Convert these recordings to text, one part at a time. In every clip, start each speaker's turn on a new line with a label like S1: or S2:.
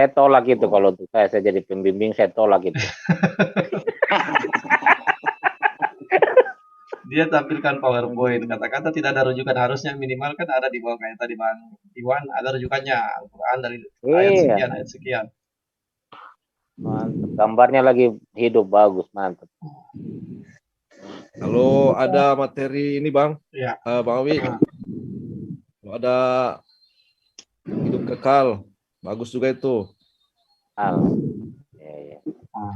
S1: Saya tolak itu kalau untuk saya jadi pembimbing, saya tolak itu.
S2: Dia tampilkan PowerPoint, kata-kata tidak ada rujukan, harusnya minimal kan ada di bawah kayak tadi Bang Iwan, ada rujukannya Al-Quran dari ayat
S1: Iya,
S2: sekian ayat sekian.
S1: mantap. Gambarnya lagi hidup bagus, mantap.
S3: Kalau ada materi ini Bang,
S2: Ya.
S3: Bang Awi, kalau ada hidup kekal, bagus juga itu.
S1: Ya.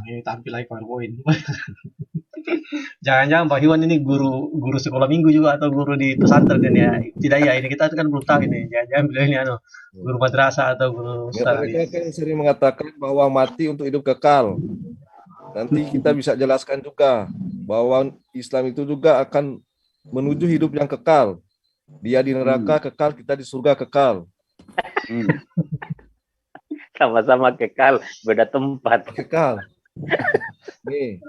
S2: Ini tampil lagi PowerPoint. Jangan-jangan Pak Iwan ini guru sekolah minggu juga atau guru di pesantren ini ya? Tidak ya, ini kita kan belum tahu ini. Jangan-jangan beliau ini guru madrasah atau guru
S3: Mereka kan sering mengatakan bahwa mati untuk hidup kekal. Nanti kita bisa jelaskan juga bahwa Islam itu juga akan menuju hidup yang kekal. Dia di neraka kekal, kita di surga kekal.
S1: Sama-sama kekal, beda tempat.
S3: Kekal. Nih.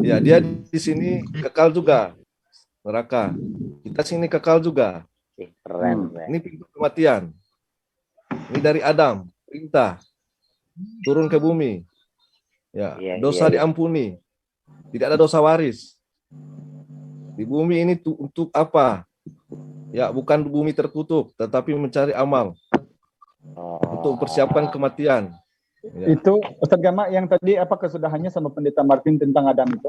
S3: Ya, dia di sini kekal juga. Neraka. Kita sini kekal juga.
S1: Keren.
S3: Ini pintu kematian. Ini dari Adam, perintah. Turun ke bumi. Ya, dosa diampuni. Tidak ada dosa waris. Di bumi ini untuk apa? Ya, bukan bumi terkutuk, tetapi mencari amal. Untuk persiapan kematian.
S4: Ya. Itu Ustadz Gama yang tadi apa kesudahannya sama Pendeta Martin tentang Adam itu?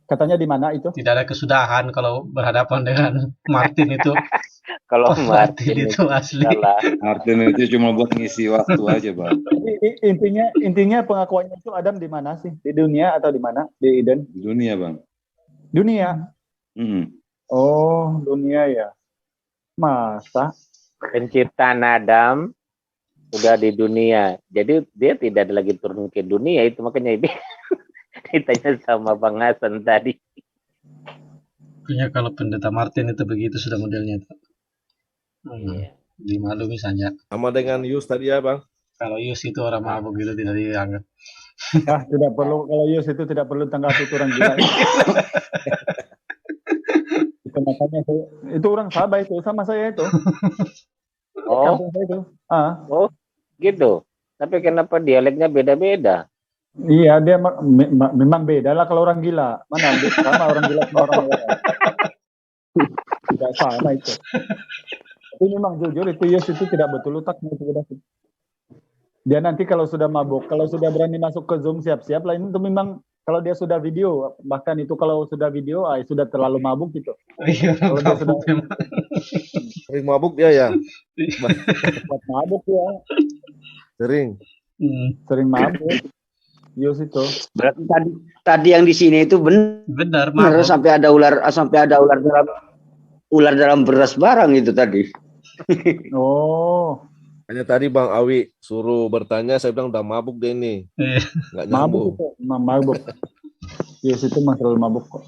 S4: Katanya di mana itu?
S2: Tidak ada kesudahan kalau berhadapan dengan Martin itu.
S1: Kalau Martin
S2: itu asli.
S5: Martin itu cuma buat ngisi waktu aja, Bang.
S4: Intinya pengakuannya itu Adam di mana sih? Di dunia atau di mana? Di Eden?
S5: Di dunia, Bang.
S4: Dunia. Oh, dunia ya. Masa?
S1: Penciptaan Adam udah di dunia. Jadi dia tidak lagi turun ke dunia, itu makanya ini ditanya sama Bang Hasan tadi.
S2: Kayaknya kalau Pendeta Martin itu begitu sudah modelnya. Dimaklumi saja.
S3: Sama dengan Yus tadi ya Bang.
S2: Kalau Yus itu orang mabuk gitu tidak dianggap.
S4: Tidak perlu, kalau Yus itu tidak perlu tanggapi itu orang gila. Itu makanya itu orang Sabah itu sama saya itu.
S1: Oh, oh gitu. Tapi kenapa dialeknya beda-beda?
S4: Iya, dia memang beda lah kalau orang gila. Mana sama orang gila sama orang lain. Tidak sama itu. Tapi memang jujur itu Yus itu tidak betul letak itu. Dia nanti kalau sudah mabuk, kalau sudah berani masuk ke Zoom siap-siap lah, itu memang kalau dia sudah video, bahkan itu kalau sudah video, sudah terlalu mabuk gitu.
S2: Kalau dia sudah
S3: sering mabuk dia ya.
S4: Mabuk ya. Sering mabuk. Yus itu.
S6: Berarti tadi yang di sini itu benar sampai ada ular dalam beras barang itu tadi.
S4: Oh.
S3: Hanya tadi Bang Awi suruh bertanya, saya bilang udah mabuk deh ini. Nggak nyambung.
S4: Mabuk. Yus itu masalah mabuk kok.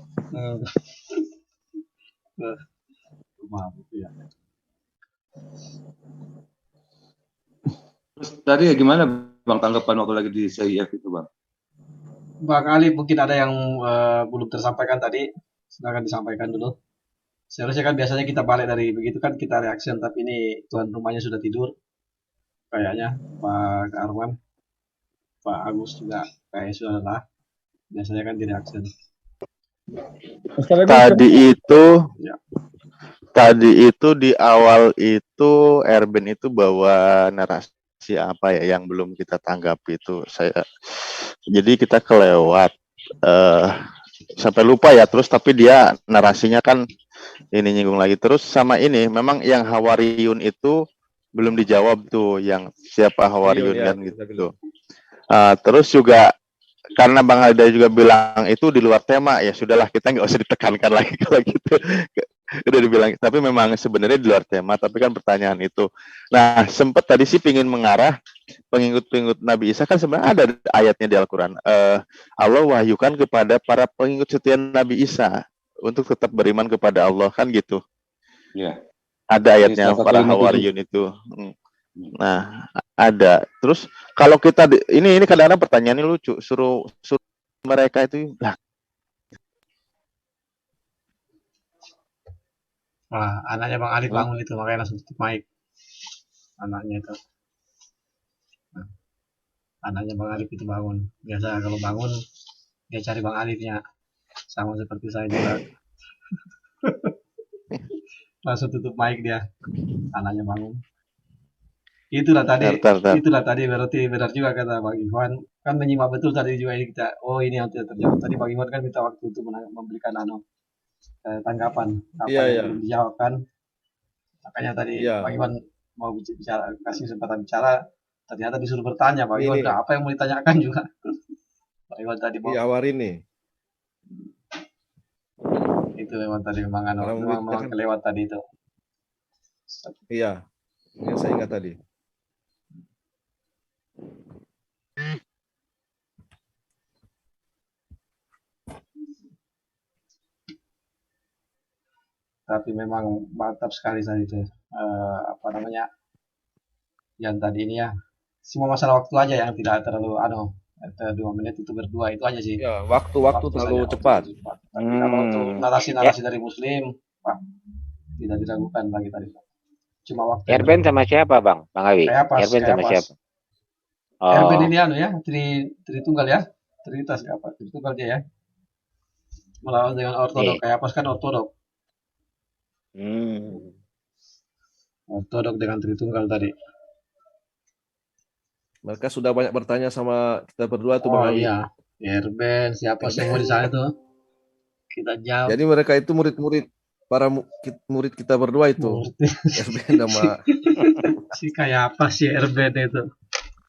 S2: Mabuk ya.
S5: Terus tadi gimana Bang tanggapan waktu lagi di CIF itu Bang?
S2: Bang Ali mungkin ada yang belum tersampaikan tadi, silakan disampaikan dulu. Seharusnya kan biasanya kita balik dari begitu kan kita reaction, tapi ini tuan rumahnya sudah tidur. Kayaknya Pak Arwan, Pak Agus juga kayaknya sudah lelah. Biasanya kan di reaction.
S7: Tadi itu di awal itu Erben itu bawa narasi apa ya yang belum kita tanggapi itu jadi kita kelewat sampai lupa ya, terus tapi dia narasinya kan ini nyinggung lagi terus sama ini memang yang Hawariyun itu belum dijawab tuh, yang siapa Hawariyun kan gitu. Terus juga karena Bang Alda juga bilang itu di luar tema, ya sudahlah kita nggak usah ditekankan lagi kalau gitu. Udah dibilang, tapi memang sebenarnya di luar tema, tapi kan pertanyaan itu. Nah, sempat tadi sih pingin mengarah pengikut-pengikut Nabi Isa kan sebenarnya ada ayatnya di Al-Quran. Allah wahyukan kepada para pengikut setia Nabi Isa untuk tetap beriman kepada Allah kan gitu.
S5: Iya.
S7: Ada ayatnya para Hawariyun itu. Nah, ada. Terus kalau kita ini kadang-kadang pertanyaannya lucu, suruh mereka itu
S2: Wah, anaknya Bang Ali bangun itu makanya langsung tutup mic. Anaknya itu. anaknya Bang Alif itu bangun. Biasa kalau bangun dia cari Bang Alifnya, sama seperti saya juga. Langsung tutup mic dia, anaknya bangun. Itulah tadi, berarti benar juga kata Bang Iwan. Kan menyimak betul tadi juga ini kita. Oh ini yang tidak terjawab. Tadi Bang Iwan kan minta waktu untuk memberikan tanggapan apa yang belum dijawab kan. Makanya tadi Bang Iwan mau bicara, kasih kesempatan bicara. Ternyata disuruh bertanya Bang Iwan, apa yang mau ditanyakan juga. Bang Iwan tadi mau.
S3: Awar ini.
S2: Itu memang tadi memang kelewat tadi itu.
S3: Iya, yang saya ingat tadi.
S2: Tapi memang mantap sekali tadi itu. Yang tadi ini ya. Semua masalah waktu aja yang tidak terlalu 2 menit itu berdua itu aja sih.
S3: Ya, waktu terlalu cepat.
S2: Tapi kalau untuk narasi dari Muslim, tidak diragukan lagi tadi. Cuma waktu.
S1: Erben sama siapa Bang Awi? Erben sama siapa?
S2: Erben ini ya, Tritunggal ya, Trinitas apa? Tritunggal dia ya. Melawan dengan ortodok, kayak apa kan ortodok. Ortodok dengan Tritunggal tadi.
S3: Mereka sudah banyak bertanya sama kita berdua tuh Bang Awi.
S2: Iya, Erben siapa semua di sana tuh? Kita jawab.
S3: Jadi mereka itu murid-murid murid kita berdua itu. Erben sama
S2: si kayak apa sih Erben itu?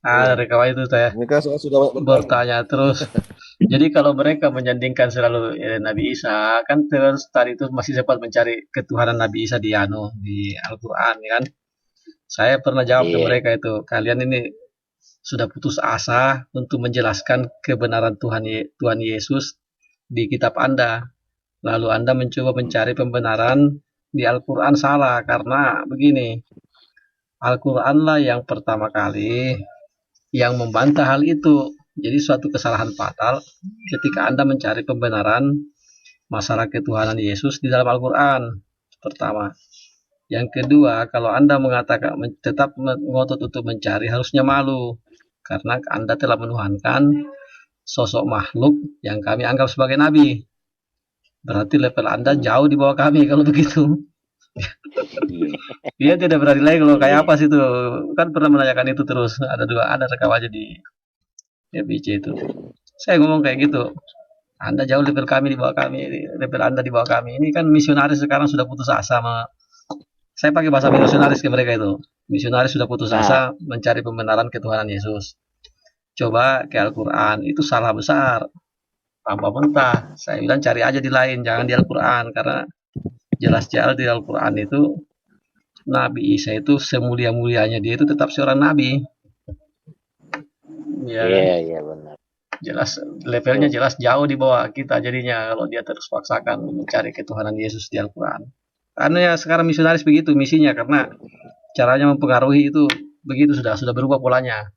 S2: Dari kawan itu saya.
S3: Mereka sudah
S2: bertanya terus. Jadi kalau mereka menyandingkan selalu Nabi Isa, kan terus tadi itu masih sempat mencari ketuhanan Nabi Isa di Al-Quran, kan? Saya pernah jawab ke mereka itu, kalian ini sudah putus asa untuk menjelaskan kebenaran Tuhan Yesus di kitab Anda. Lalu Anda mencoba mencari pembenaran di Al-Quran, salah, karena begini, Al-Quranlah yang pertama kali yang membantah hal itu. Jadi suatu kesalahan fatal ketika Anda mencari pembenaran masalah ketuhanan Yesus di dalam Al-Quran. Pertama. Yang kedua, kalau Anda mengatakan tetap ngotot untuk mencari, harusnya malu. Karena Anda telah menuhankan sosok makhluk yang kami anggap sebagai nabi. Berarti level Anda jauh di bawah kami kalau begitu. Dia tidak berani lagi kalau kayak apa sih itu. Kan pernah menanyakan itu terus. Ada rekam aja di FBC itu. Saya ngomong kayak gitu. Anda jauh level kami di bawah kami. Level Anda di bawah kami. Ini kan misionaris sekarang sudah putus asa sama. Saya pakai bahasa misionaris ke mereka itu. Misionaris sudah putus asa mencari pembenaran ketuhanan Yesus. Coba ke Al-Quran, itu salah besar. Tanpa mentah. Saya bilang cari aja di lain, jangan di Al-Quran. Karena jelas-jelas di Al-Quran itu Nabi Isa itu semulia-mulianya dia itu tetap seorang nabi.
S1: Iya, benar.
S2: Jelas levelnya jelas jauh di bawah kita jadinya kalau dia terus paksakan mencari ketuhanan Yesus di Al-Quran. Karena ya sekarang misionaris begitu misinya, karena caranya mempengaruhi itu begitu, sudah berubah polanya.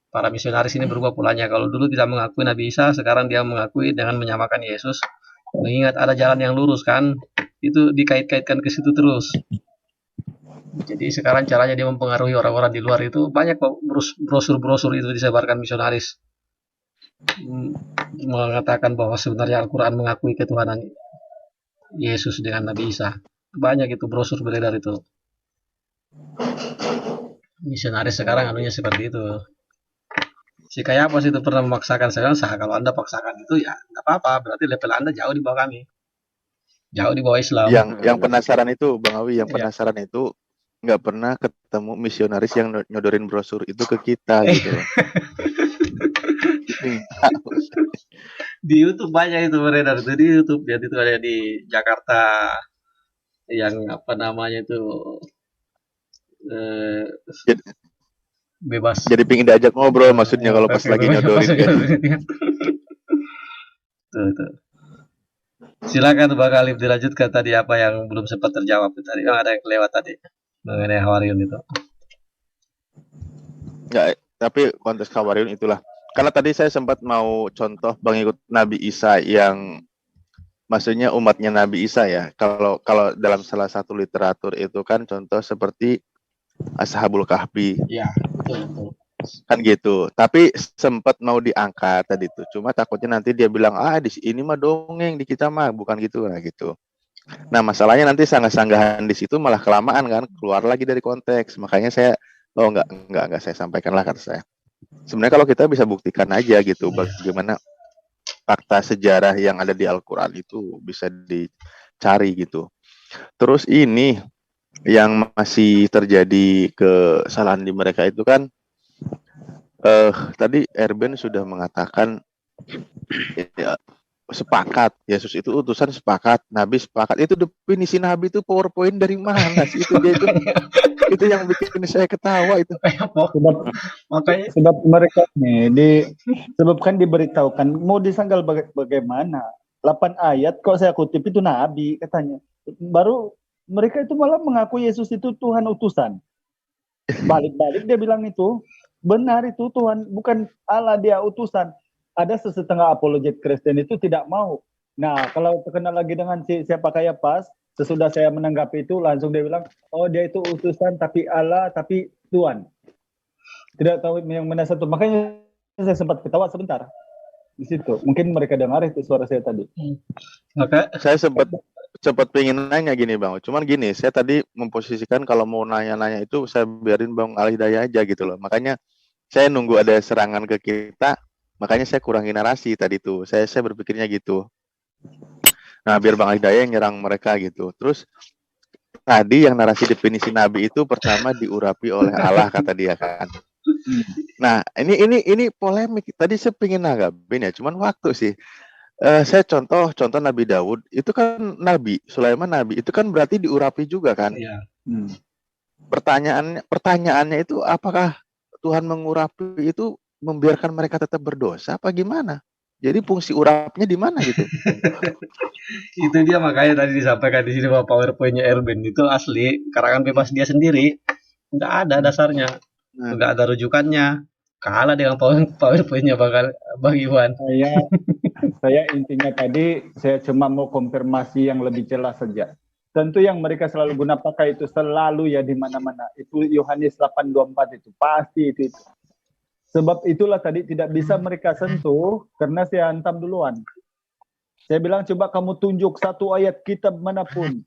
S2: Para misionaris ini berubah polanya. Kalau dulu tidak mengakui Nabi Isa, sekarang dia mengakui dengan menyamakan Yesus. Mengingat ada jalan yang lurus kan, itu dikait-kaitkan ke situ terus. Jadi sekarang caranya dia mempengaruhi orang-orang di luar itu, banyak brosur-brosur itu disebarkan misionaris. Mengatakan bahwa sebenarnya Al-Quran mengakui ketuhanan Yesus dengan Nabi Isa. Banyak itu brosur beredar itu. Misionaris sekarang anunya seperti itu. Si kayak apa sih itu pernah memaksakan, sekarang kalau Anda paksakan itu ya nggak apa-apa, berarti level Anda jauh di bawah kami. Jauh di bawah Islam.
S7: Yang penasaran itu Bang Awi, penasaran itu nggak pernah ketemu misionaris yang nyodorin brosur itu ke kita gitu.
S2: Di YouTube banyak itu beredar itu di YouTube, ya itu ada di Jakarta yang apa namanya itu bebas.
S7: Jadi pingin diajak ngobrol maksudnya kalau pas lagi nyodorin kan.
S2: Tuh. Silakan Bang Alif dilanjutkan tadi apa yang belum sempat terjawab tadi. Ada yang kelewat tadi mengenai Hawariun itu.
S7: Enggak, tapi konteks Hawariun itulah. Karena tadi saya sempat mau contoh pengikut Nabi Isa yang maksudnya umatnya Nabi Isa ya. Kalau dalam salah satu literatur itu kan contoh seperti Ashabul Kahfi.
S2: Iya, betul.
S7: kan gitu. Tapi sempat mau diangkat tadi tuh, cuma takutnya nanti dia bilang di ini mah dongeng, di kita mah bukan gitu, nah gitu. Nah masalahnya nanti sanggah-sanggahan di situ malah kelamaan kan, keluar lagi dari konteks. Makanya saya enggak saya sampaikan lah, kata saya. Sebenarnya kalau kita bisa buktikan aja gitu, bagaimana fakta sejarah yang ada di Al-Quran itu bisa dicari gitu. Terus ini yang masih terjadi kesalahan di mereka itu kan, tadi Erben sudah mengatakan ya, sepakat, Yesus itu utusan, sepakat, Nabi sepakat. Itu definisi Nabi itu PowerPoint dari mana sih itu dia itu yang bikin saya ketawa itu.
S4: Sebab mereka nih sebabkan diberitahukan mau disanggal bagaimana. 8 ayat kok saya kutip itu Nabi katanya. Baru mereka itu malah mengaku Yesus itu Tuhan utusan. Balik-balik dia bilang itu benar, itu Tuhan, bukan Allah, dia utusan. Ada setengah apologet Kristen itu tidak mau. Nah, kalau terkenal lagi dengan siapa Kayafas, sesudah saya menanggapi itu langsung dia bilang, oh dia itu utusan tapi Allah tapi Tuhan. Tidak tahu yang mana satu. Makanya saya sempat ketawa sebentar di situ. Mungkin mereka dengar itu suara saya tadi.
S7: Maka saya sempat pengen nanya gini Bang. Cuman gini, saya tadi memposisikan kalau mau nanya-nanya itu saya biarin Bang Al-Hidayah aja gitu loh. Makanya saya nunggu ada serangan ke kita. Makanya saya kurangi narasi tadi tuh. Saya berpikirnya gitu. Nah, biar Bang Hidayah yang nyerang mereka gitu. Terus tadi yang narasi definisi Nabi itu pertama diurapi oleh Allah, kata dia kan. Nah, ini polemik. Tadi saya pengen nanggapin ya, cuman waktu sih. Saya contoh Nabi Daud itu kan Nabi, Sulaiman Nabi itu kan berarti diurapi juga kan.
S2: Iya.
S7: Pertanyaannya itu apakah Tuhan mengurapi itu membiarkan mereka tetap berdosa apa gimana? Jadi fungsi urapnya di mana gitu?
S2: Itu dia, makanya tadi disampaikan di sini bahwa PowerPoint-nya Erben itu asli karangan bebas dia sendiri, nggak ada dasarnya, nggak ada rujukannya, kalah dengan PowerPoint-nya Bang Iwan.
S4: Saya intinya tadi saya cuma mau konfirmasi yang lebih jelas saja. Tentu yang mereka selalu guna pakai itu selalu ya di mana-mana. Itu Yohanes 8:24 itu pasti itu. Sebab itulah tadi tidak bisa mereka sentuh karena saya hantam duluan. Saya bilang coba kamu tunjuk satu ayat kitab manapun,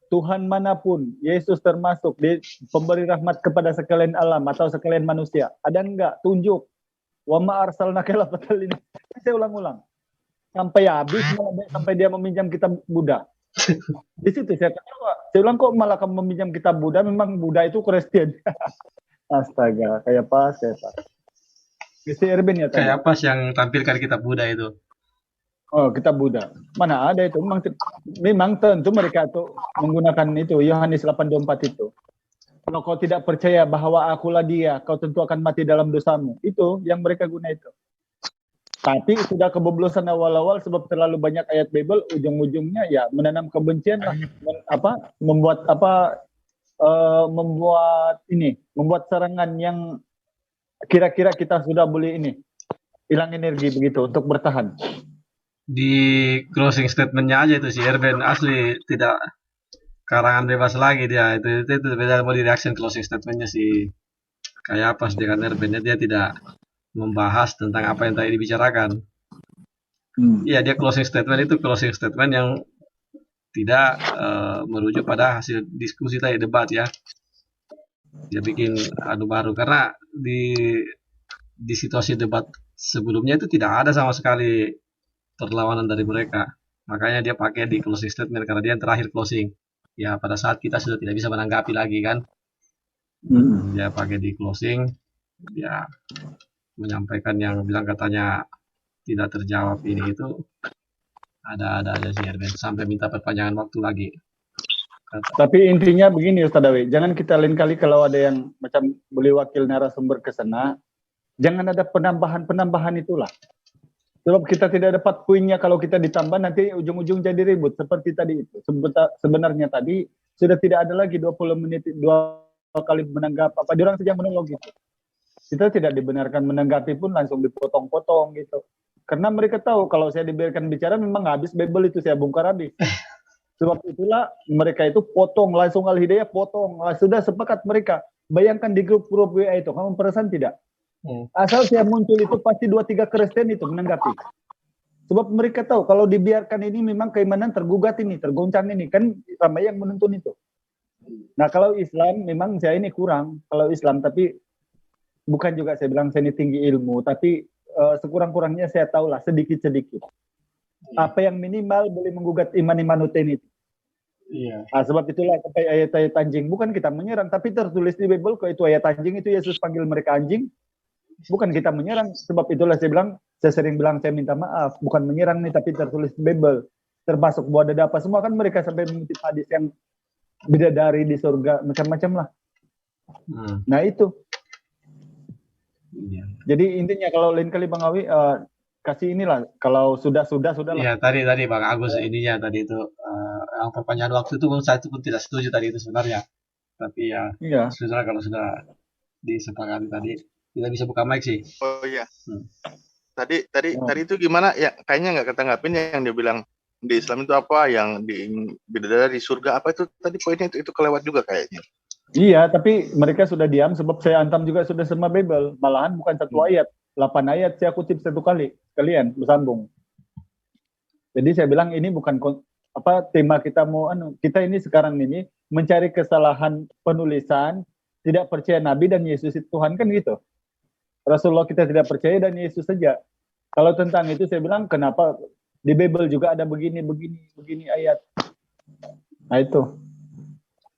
S4: Tuhan manapun, Yesus termasuk, di pemberi rahmat kepada sekalian alam atau sekalian manusia. Ada enggak? Tunjuk. Wa ma arsalnaka illa fatal ini. Saya ulang-ulang. Sampai habis, sampai dia meminjam kitab Buddha. Di situ saya ketawa. Saya bilang kok malah kamu meminjam kitab Buddha, memang Buddha itu Kristen. Astaga, Kayafas. Mr. Erben ya tadi.
S2: Kayafas yang tampilkan kitab Buddha itu.
S4: Oh, kitab Buddha. Mana ada itu? Memang tentu mereka tuh menggunakan itu Yohanes 8:24 itu. Kalau kau tidak percaya bahwa akulah dia, kau tentu akan mati dalam dosamu. Itu yang mereka guna itu. Tapi sudah keboblosan awal-awal sebab terlalu banyak ayat Bible, ujung-ujungnya ya menanam kebencian lah, membuat serangan yang kira-kira kita sudah boleh hilang energi begitu untuk bertahan.
S2: Di closing statement-nya aja itu si Erben asli tidak karangan bebas lagi dia. Itu beda mau di reaction closing statement-nya si Kayafas dengan Erben, dia tidak membahas tentang apa yang tadi dibicarakan. Iya, dia closing statement itu closing statement yang tidak merujuk pada hasil diskusi tadi, debat ya. Dia bikin baru karena di situasi debat sebelumnya itu tidak ada sama sekali perlawanan dari mereka. Makanya dia pakai di closing statement karena dia yang terakhir closing. Ya pada saat kita sudah tidak bisa menanggapi lagi kan. Dia pakai di closing, dia menyampaikan yang bilang katanya tidak terjawab ini itu. Ada aja sih Erben sampai minta perpanjangan waktu lagi.
S4: Tapi intinya begini Ustaz Dawi, jangan kita lain kali kalau ada yang macam boleh wakil narasumber ke sana, jangan ada penambahan itulah. Sebab kita tidak dapat poinnya kalau kita ditambah nanti ujung-ujung jadi ribut seperti tadi itu. Sebenarnya tadi sudah tidak ada lagi 20 menit 2 kali menanggap apa diorang saja monolog gitu. Kita tidak dibenarkan menanggapi pun langsung dipotong-potong gitu. Karena mereka tahu kalau saya dibiarkan bicara memang habis Bible itu saya bongkar habis. Sebab itulah mereka itu potong langsung Al-Hidayah potong. Sudah sepakat mereka bayangkan di grup-grup WA itu, kamu perasan tidak? Asal saya muncul itu pasti 2-3 Kristen itu menanggapi. Sebab mereka tahu kalau dibiarkan ini memang keimanan tergugat ini, tergoncang ini, kan ramai yang menuntun itu. Nah kalau Islam memang saya ini kurang, kalau Islam, tapi bukan juga saya bilang saya ini tinggi ilmu, tapi sekurang-kurangnya saya tahulah sedikit-sedikit. Apa yang minimal boleh menggugat iman-iman itu.
S2: Iya.
S4: Sebab itulah sampai ayat-ayat anjing, bukan kita menyerang, tapi tertulis di Bible kalau itu ayat anjing itu Yesus panggil mereka anjing, bukan kita menyerang. Sebab itulah saya sering bilang saya minta maaf, bukan menyerang nih, tapi tertulis di Bible, termasuk buah dada apa semua kan mereka sampai mengutip hadis yang bidadari di surga macam-macam lah. Nah itu.
S2: Iya.
S4: Jadi intinya kalau lain kali Bang Awi kasih inilah, kalau sudah lah.
S2: Iya tadi Bang Agus ininya tadi itu yang perpanjangan waktu itu saya pun tidak setuju tadi itu sebenarnya. Tapi ya
S4: iya.
S2: Sudah kalau sudah disepakati tadi kita bisa buka mic sih.
S7: Oh iya. Tadi itu gimana ya, kayaknya nggak ketanggapin yang dia bilang di Islam itu apa, yang di bidadari di surga apa itu tadi poinnya itu kelewat juga kayaknya.
S4: Iya, tapi mereka sudah diam sebab saya antam juga sudah sama Bible, malahan bukan satu ayat, 8 ayat saya kutip satu kali, kalian bersambung. Jadi saya bilang ini bukan tema kita kita ini sekarang ini mencari kesalahan penulisan, tidak percaya Nabi dan Yesus itu Tuhan, kan gitu. Rasulullah kita tidak percaya dan Yesus saja. Kalau tentang itu saya bilang kenapa di Bible juga ada begini ayat. Nah itu.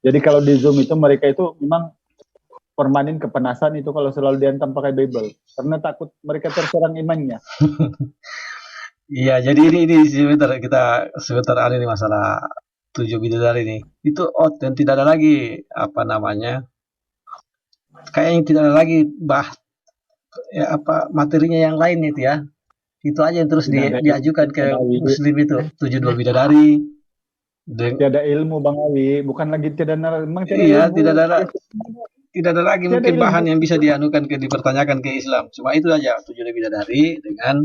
S4: Jadi kalau di Zoom itu mereka itu memang permanen kepanasan itu kalau selalu diantam pakai Bible. Karena takut mereka terserang imannya.
S2: Iya, jadi ini sebentar ada nih masalah 7 bidadari ini. Itu dan tidak ada lagi kayaknya tidak ada lagi materinya yang lain itu ya. Itu aja yang terus diajukan ke Muslim itu 72 bidadari.
S4: Tiada ilmu Bang Awi, bukan lagi tiada memang tiada
S2: iya,
S4: ilmu.
S2: Tidak ada lagi mungkin bahan yang bisa dipertanyakan ke Islam. Cuma itu aja 7 bidadari dengan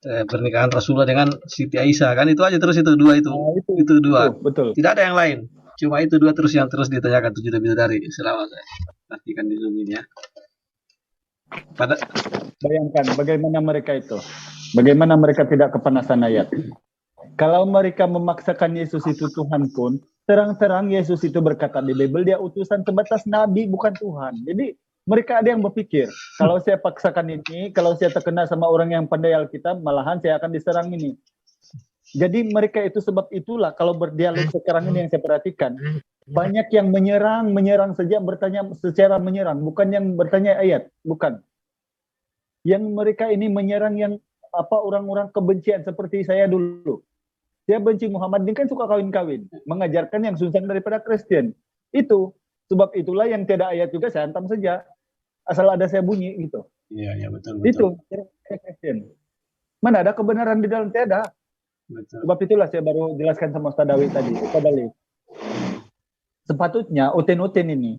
S2: pernikahan Rasulullah dengan Siti Aisyah, kan itu aja terus itu dua itu. Itu dua.
S4: Betul.
S2: Tidak ada yang lain. Cuma itu dua terus yang terus ditanyakan 7 bidadari selama saya pastikan di Zoom ini ya.
S4: Bayangkan bagaimana mereka itu. Bagaimana mereka tidak kepanasan ayat. Kalau mereka memaksakan Yesus itu Tuhan pun, terang-terang Yesus itu berkata di Bible, dia utusan sebatas Nabi, bukan Tuhan. Jadi mereka ada yang berpikir, kalau saya paksakan ini, kalau saya terkena sama orang yang pandai Alkitab, malahan saya akan diserang ini. Jadi mereka itu sebab itulah, kalau berdialog sekarang ini yang saya perhatikan, banyak yang menyerang saja, bertanya secara menyerang, bukan yang bertanya ayat, bukan. Yang mereka ini menyerang yang orang-orang kebencian seperti saya dulu. Saya benci Muhammad, dia kan suka kawin-kawin, mengajarkan yang susah daripada Kristen. Itu sebab itulah yang tiada ayat juga saya hantam saja, asal ada saya bunyi gitu.
S2: Iya betul.
S4: Itu Kristen. Mana ada kebenaran di dalam tiada. Betul. Sebab itulah saya baru jelaskan sama Ustaz Dawi tadi. Sepatutnya uten-uten ini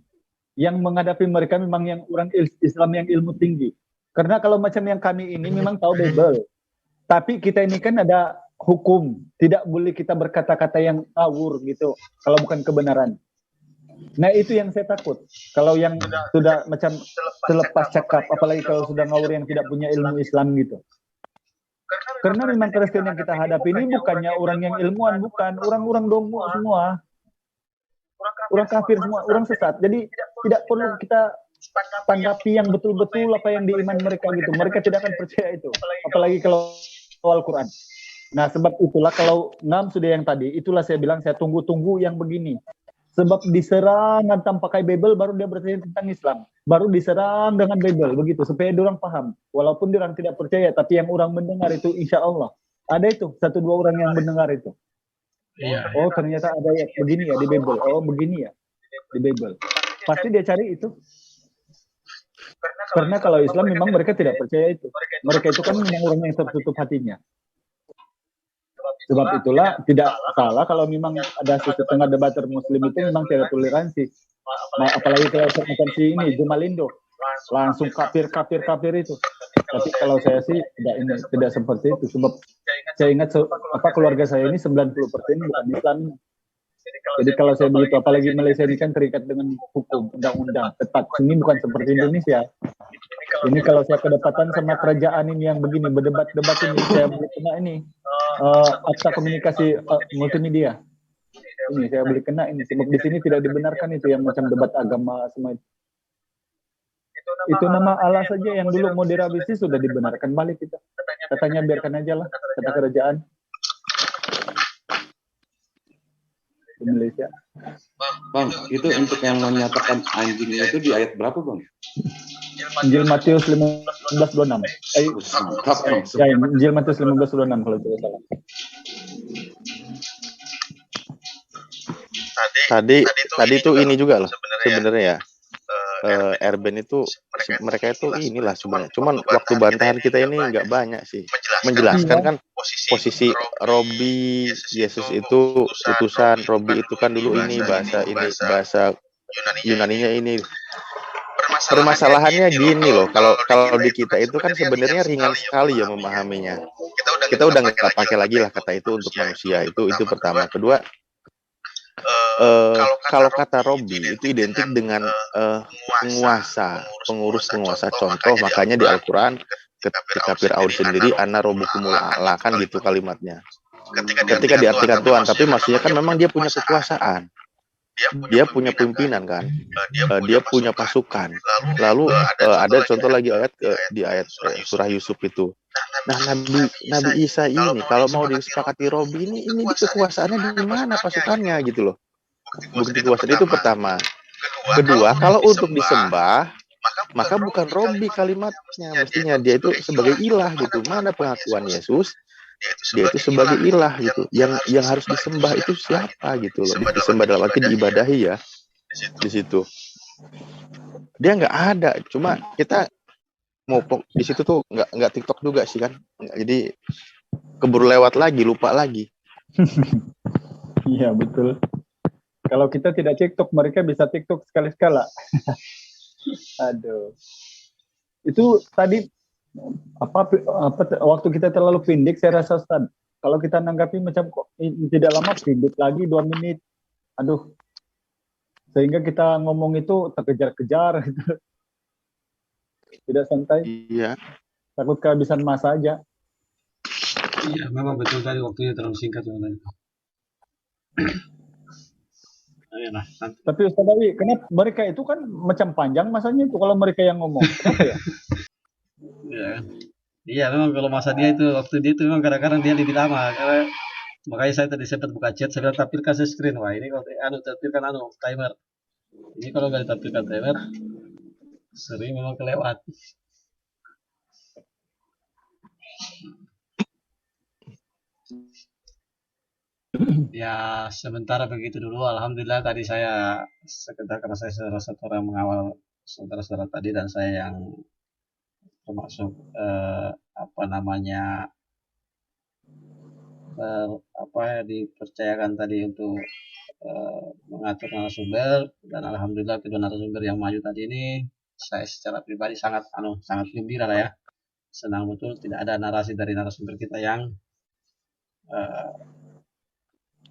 S4: yang menghadapi mereka memang yang orang Islam yang ilmu tinggi. Karena kalau macam yang kami ini memang tahu Bible, tapi kita ini kan ada hukum, tidak boleh kita berkata-kata yang ngawur gitu, kalau bukan kebenaran. Nah itu yang saya takut, kalau yang sudah macam selepas cakap, apalagi kalau sudah ngawur yang tidak punya ilmu Islam gitu. Karena memang Kristen yang kita hadapi ini bukannya orang yang ilmuwan, bukan, orang-orang dongo semua, orang kafir semua, orang sesat. Jadi tidak perlu kita tanggapi yang betul-betul apa yang diiman mereka gitu. Mereka tidak akan percaya itu, apalagi kalau Al-Quran. Nah sebab itulah kalau ngam sudah yang tadi, itulah saya bilang saya tunggu-tunggu yang begini. Sebab diserang tanpa pakai Bible baru dia bertanya tentang Islam. Baru diserang dengan Bible begitu supaya orang paham. Walaupun orang tidak percaya, tapi yang orang mendengar itu insya Allah. Ada itu 1-2 orang yang mendengar itu.
S2: Iya.
S4: Oh ternyata ada ya begini ya di Bible. Oh begini ya di Bible. Pasti dia cari itu. Karena kalau Islam memang mereka tidak percaya itu. Mereka itu kan memang orang yang tertutup hatinya. Sebab itulah tidak salah kalau memang ada setengah debater Muslim itu memang tidak toleransi. Nah, apalagi kalau macam si ini Jumalindo langsung kafir itu. Tapi kalau saya sih tidak seperti itu. Sebab saya ingat keluarga saya ini 90% bukan Islam. Jadi kalau saya begitu, apalagi Malaysia ini kan terikat dengan hukum, undang-undang, ketat. Ini bukan seperti Indonesia. Ini kalau saya kedapatan sama kerajaan ini yang begini, berdebat-debat ini, saya boleh kena ini, akta komunikasi multimedia. Ini saya boleh kena ini, sebab di sini tidak dibenarkan itu yang macam debat agama semua itu. Itu nama Allah saja yang dulu mau direvisi sudah dibenarkan balik kita. Katanya biarkan aja lah, kata kerajaan di Malaysia.
S5: Bang, itu untuk yang menyatakan anjing itu di ayat berapa, Bang?
S4: Injil Matius 15:26. Ya, Injil Matius 15:26 kalau tidak salah.
S7: Tadi itu ini juga loh sebenarnya ya. Erben itu mereka itu inilah sebenarnya. Cuman waktu bantahan kita ini nggak banyak sih. Menjelaskan kan posisi Robi Yesus itu utusan, Robi itu kan dulu ini bahasa Yunaninya ini. Permasalahannya gini loh, kalau di kita itu kan sebenarnya ringan sekali ya memahaminya. Kita udah nggak pakai lagi lah kata itu untuk manusia, itu pertama. Kedua, kalau kata Robi itu identik dengan pengurus penguasa. Contoh makanya di Al-Quran ketika Fir'aun sendiri ana robbukumul a'la kan gitu kalimatnya. Ketika diartikan Tuhan, tapi maksudnya kan memang dia punya kekuasaan. Dia punya pimpinan kan, dia punya pasukan. Lalu ada contoh lagi di ayat surah Yusuf itu. Nah, Nabi Isa ini kalau mau disepakati Robi ini kekuasaannya di mana pasukannya gitu loh. Bukti kekuasaan itu pertama. Kedua, kalau untuk disembah maka bukan Robi kalimatnya, mestinya dia itu sebagai ilah gitu. Mana pengakuan Yesus? Dia itu sebagai ilah gitu. Yang harus disembah itu siapa gitu loh. Disembah dalam arti diibadahi ya. Di situ. Dia nggak ada. Cuma kita mau di situ tuh nggak TikTok juga sih kan. Jadi keburu lewat lagi, lupa lagi.
S4: Iya betul. Kalau kita tidak TikTok, mereka bisa TikTok sekali-sekala. Aduh. Itu tadi apa waktu kita terlalu pendek saya rasa Ustaz. Kalau kita nanggapi macam kok tidak lama pendek lagi 2 menit. Aduh. Sehingga kita ngomong itu terkejar-kejar gitu. Tidak santai.
S7: Iya.
S4: Takut kehabisan masa aja.
S2: Iya, memang betul tadi waktunya terlalu singkat tadi. Ayolah.
S4: Tapi Ustaz Dawi, kenapa mereka itu kan macam panjang masanya itu kalau mereka yang ngomong? Kenapa ya?
S2: Iya, memang kalau masa dia itu waktu dia itu memang kadang-kadang dia lebih lama karena makanya saya tadi sempat buka chat saya tampilkan screen. Wah ini kalau tampilkan timer. Ini kalau nggak ditampilkan timer sering memang kelewat. Ya sementara begitu dulu. Alhamdulillah tadi saya sekedar karena saya salah satu orang mengawal saudara-saudara tadi dan saya yang termasuk dipercayakan tadi untuk mengatur narasumber dan alhamdulillah kedua narasumber yang maju tadi ini saya secara pribadi sangat gembira lah ya, senang betul tidak ada narasi dari narasumber kita yang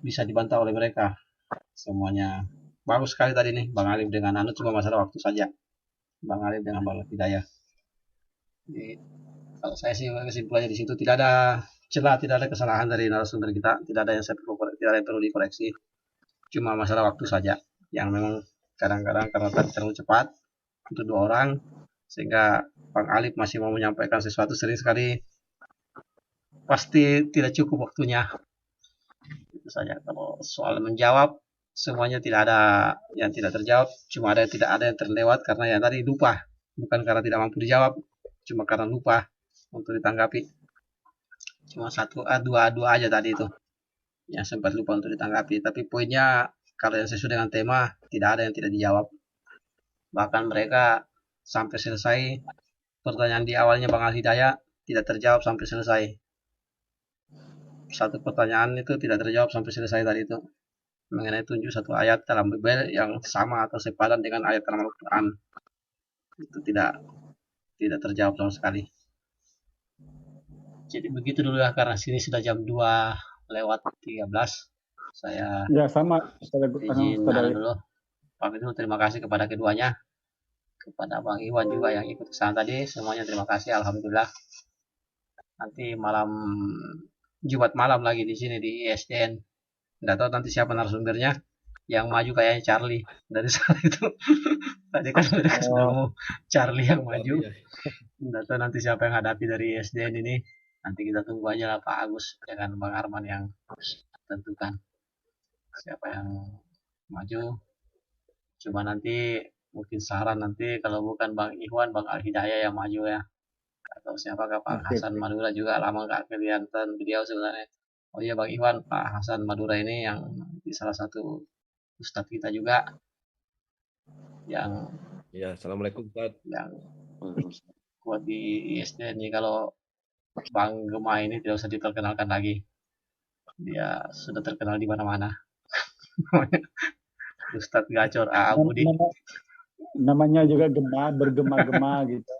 S2: bisa dibantah oleh mereka, semuanya bagus sekali tadi nih. Bang Alif dengan cuma masalah waktu saja, Bang Alif dengan Bang Hidayah. Jadi, kalau saya sih kesimpulannya di situ tidak ada celah, tidak ada kesalahan dari narasumber kita, tidak ada yang perlu dikoreksi, cuma masalah waktu saja yang memang kadang-kadang karena tadi terlalu cepat untuk 2 orang sehingga Bang Alif masih mau menyampaikan sesuatu sering sekali pasti tidak cukup waktunya. Itu saja. Kalau soal menjawab semuanya tidak ada yang tidak terjawab, cuma tidak ada yang terlewat karena yang tadi lupa, bukan karena tidak mampu dijawab, cuma karena lupa untuk ditanggapi. Cuma 2 aja tadi itu yang sempat lupa untuk ditanggapi. Tapi poinnya kalau yang sesuai dengan tema tidak ada yang tidak dijawab. Bahkan mereka sampai selesai pertanyaan di awalnya Bang Al-Hidayah tidak terjawab sampai selesai. Satu pertanyaan itu tidak terjawab sampai selesai tadi itu mengenai tunjuk satu ayat dalam Bible yang sama atau sepadan dengan ayat dalam Al-Quran. Itu tidak terjawab sama sekali. Jadi begitu dulu ya, karena sini sudah jam 2:13. Saya
S4: Ya sama.
S2: izin dulu. Pamit dulu, terima kasih kepada keduanya, kepada Bang Iwan juga yang ikut kesana tadi. Semuanya terima kasih, alhamdulillah. Nanti Jumat malam lagi di sini di ISDN. Nggak tahu nanti siapa narasumbernya. Yang maju kayaknya Charlie dari sana itu. Tadi kan udah ketemu Charlie yang maju. Nggak tahu nanti siapa yang hadapi dari ISDN ini. Nanti kita tunggu aja lah Pak Agus dengan Bang Arman yang tentukan siapa yang maju. Cuma nanti mungkin saran nanti kalau bukan Bang Iwan, Bang Al Hidayah yang maju ya. Atau siapakah Pak Hasan Madura juga lama nggak kelihatan beliau sebenarnya. Oh iya Bang Iwan, Pak Hasan Madura ini yang salah satu ustadz kita juga yang
S3: ya, assalamualaikum Ustaz.
S2: Yang kuat di ISDN ini. Kalau Bang Gema ini tidak usah diperkenalkan lagi, dia sudah terkenal di mana-mana. Ustadz Gacor A. Budi.
S4: Namanya juga bergema-gema gitu.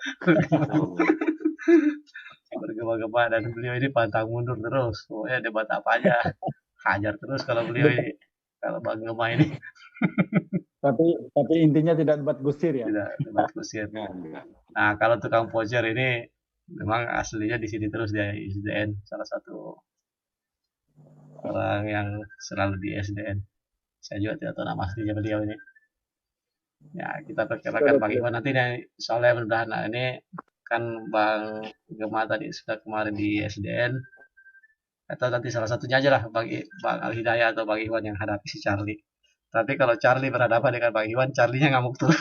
S2: Bergema-gema, dan beliau ini pantang mundur terus. Pokoknya debat apa aja hajar terus kalau beliau ini, kalau Bang Gema ini.
S4: Tapi intinya tidak debat gusir ya.
S2: Tidak debat gusir. Nah, kalau tukang pocer ini memang aslinya di sini terus, dia ISDN, salah satu orang yang selalu di ISDN. Saya juga tidak tahu nama aslinya beliau ini. Ya, kita perkirakan Bang Iwan nanti nih, soalnya mudah-mudahan. Nah, ini kan Bang Gema tadi sudah kemarin di ISDN. Atau nanti salah satunya aja lah Bang Al Hidayah atau Bang Iwan yang hadapi si Charlie. Tapi kalau Charlie berhadapan dengan Bang Iwan, Charlie-nya ngamuk tuh.